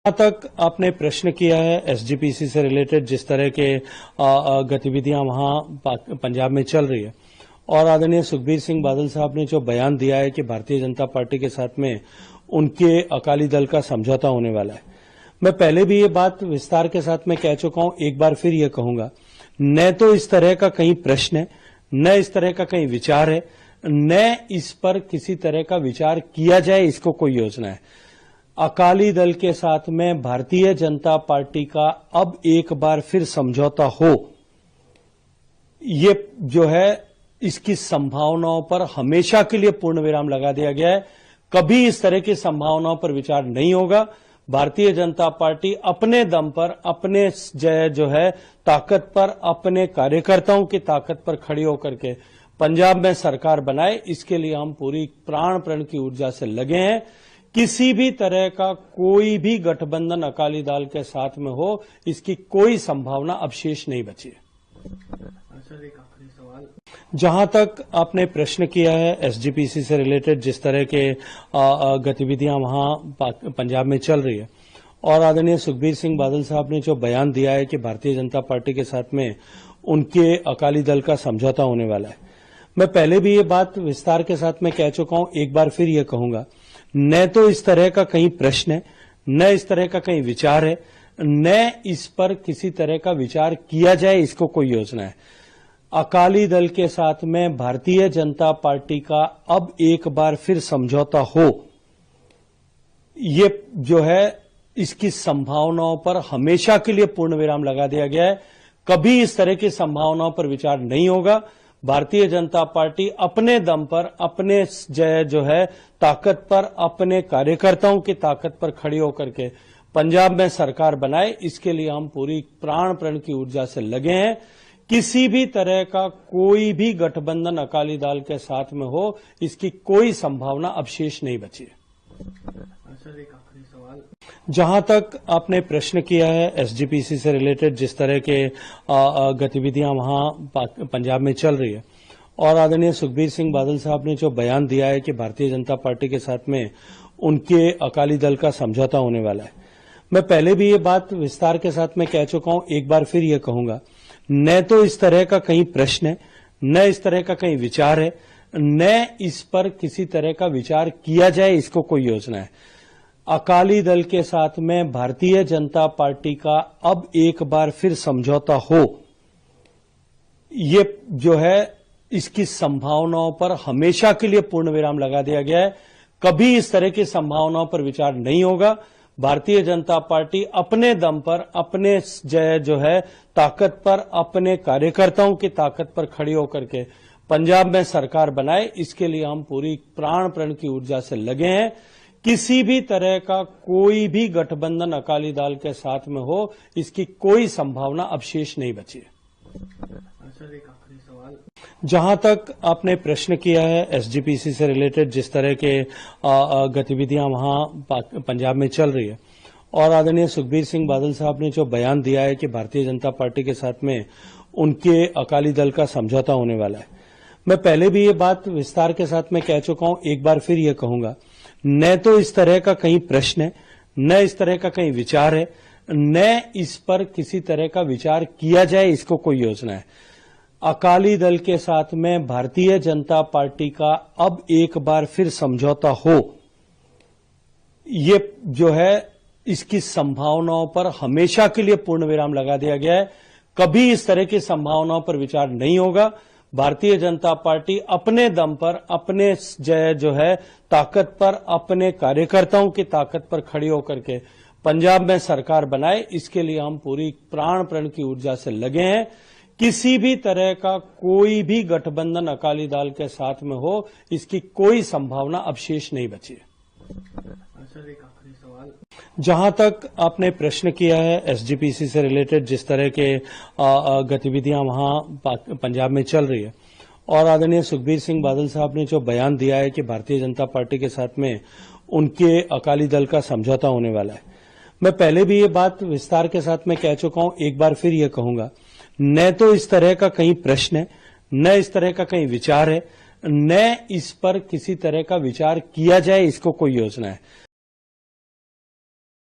जहाँ तक आपने प्रश्न किया है एसजीपीसी से रिलेटेड, जिस तरह के गतिविधियां वहां पंजाब में चल रही है और आदरणीय सुखबीर सिंह बादल साहब ने जो बयान दिया है कि भारतीय जनता पार्टी के साथ में उनके अकाली दल का समझौता होने वाला है, मैं पहले भी ये बात विस्तार के साथ में कह चुका हूं। एक बार फिर ये कहूंगा, न तो इस तरह का कहीं प्रश्न है, न इस तरह का कहीं विचार है, न इस पर किसी तरह का विचार किया जाए, इसको कोई योजना है। अकाली दल के साथ में भारतीय जनता पार्टी का अब एक बार फिर समझौता हो, ये जो है इसकी संभावनाओं पर हमेशा के लिए पूर्ण विराम लगा दिया गया है। कभी इस तरह की संभावनाओं पर विचार नहीं होगा। भारतीय जनता पार्टी अपने दम पर, अपने जो है ताकत पर, अपने कार्यकर्ताओं की ताकत पर खड़ी होकर के पंजाब में सरकार बनाए, इसके लिए हम पूरी प्राण प्रण की ऊर्जा से लगे हैं। किसी भी तरह का कोई भी गठबंधन अकाली दल के साथ में हो, इसकी कोई संभावना अब शेष नहीं बची है। सर, एक आखिरी सवाल, जहां तक आपने प्रश्न किया है एसजीपीसी से रिलेटेड, जिस तरह के गतिविधियां वहां पंजाब में चल रही है और आदरणीय सुखबीर सिंह बादल साहब ने जो बयान दिया है कि भारतीय जनता पार्टी के साथ में उनके अकाली दल का समझौता होने वाला है, मैं पहले भी ये बात विस्तार के साथ में कह चुका हूं। एक बार फिर ये कहूंगा, न तो इस तरह का कहीं प्रश्न है, न इस तरह का कहीं विचार है, न इस पर किसी तरह का विचार किया जाए, इसको कोई योजना है। अकाली दल के साथ में भारतीय जनता पार्टी का अब एक बार फिर समझौता हो, ये जो है इसकी संभावनाओं पर हमेशा के लिए पूर्ण विराम लगा दिया गया है। कभी इस तरह की संभावनाओं पर विचार नहीं होगा। भारतीय जनता पार्टी अपने दम पर, अपने जो है ताकत पर, अपने कार्यकर्ताओं की ताकत पर खड़ी होकर के पंजाब में सरकार बनाए, इसके लिए हम पूरी प्राण प्रण की ऊर्जा से लगे हैं। किसी भी तरह का कोई भी गठबंधन अकाली दल के साथ में हो, इसकी कोई संभावना अब शेष नहीं बची है। सर, एक आखिरी सवाल, जहां तक आपने प्रश्न किया है एसजीपीसी से रिलेटेड, जिस तरह के गतिविधियां वहां पंजाब में चल रही है और आदरणीय सुखबीर सिंह बादल साहब ने जो बयान दिया है कि भारतीय जनता पार्टी के साथ में उनके अकाली दल का समझौता होने वाला है, मैं पहले भी ये बात विस्तार के साथ में कह चुका हूं। एक बार फिर ये कहूंगा, न तो इस तरह का कहीं प्रश्न है, न इस तरह का कहीं विचार है, न इस पर किसी तरह का विचार किया जाए, इसको कोई योजना है। अकाली दल के साथ में भारतीय जनता पार्टी का अब एक बार फिर समझौता हो, ये जो है इसकी संभावनाओं पर हमेशा के लिए पूर्ण विराम लगा दिया गया है। कभी इस तरह की संभावनाओं पर विचार नहीं होगा। भारतीय जनता पार्टी अपने दम पर, अपने जो है ताकत पर, अपने कार्यकर्ताओं की ताकत पर खड़ी होकर के पंजाब में सरकार बनाए, इसके लिए हम पूरी प्राण प्रण की ऊर्जा से लगे हैं। किसी भी तरह का कोई भी गठबंधन अकाली दल के साथ में हो, इसकी कोई संभावना अब शेष नहीं बची है। सर, एक आखिरी सवाल, जहां तक आपने प्रश्न किया है एसजीपीसी से रिलेटेड, जिस तरह के गतिविधियां वहां पंजाब में चल रही है और आदरणीय सुखबीर सिंह बादल साहब ने जो बयान दिया है कि भारतीय जनता पार्टी के साथ में उनके अकाली दल का समझौता होने वाला है, मैं पहले भी ये बात विस्तार के साथ में कह चुका हूं। एक बार फिर ये कहूंगा, न तो इस तरह का कहीं प्रश्न है, न इस तरह का कहीं विचार है, न इस पर किसी तरह का विचार किया जाए, इसको कोई योजना है। अकाली दल के साथ में भारतीय जनता पार्टी का अब एक बार फिर समझौता हो, ये जो है इसकी संभावनाओं पर हमेशा के लिए पूर्ण विराम लगा दिया गया है। कभी इस तरह की संभावनाओं पर विचार नहीं होगा। भारतीय जनता पार्टी अपने दम पर, अपने जो है ताकत पर, अपने कार्यकर्ताओं की ताकत पर खड़ी होकर के पंजाब में सरकार बनाए, इसके लिए हम पूरी प्राण प्रण की ऊर्जा से लगे हैं। किसी भी तरह का कोई भी गठबंधन अकाली दल के साथ में हो, इसकी कोई संभावना अब शेष नहीं बची है। सर, एक आखिरी सवाल, जहां तक आपने प्रश्न किया है एसजीपीसी से रिलेटेड, जिस तरह के गतिविधियां वहां पंजाब में चल रही है और आदरणीय सुखबीर सिंह बादल साहब ने जो बयान दिया है कि भारतीय जनता पार्टी के साथ में उनके अकाली दल का समझौता होने वाला है, मैं पहले भी ये बात विस्तार के साथ में कह चुका हूं। एक बार फिर ये कहूंगा, न तो इस तरह का कहीं प्रश्न है, न इस तरह का कहीं विचार है, न इस पर किसी तरह का विचार किया जाए, इसको कोई योजना है।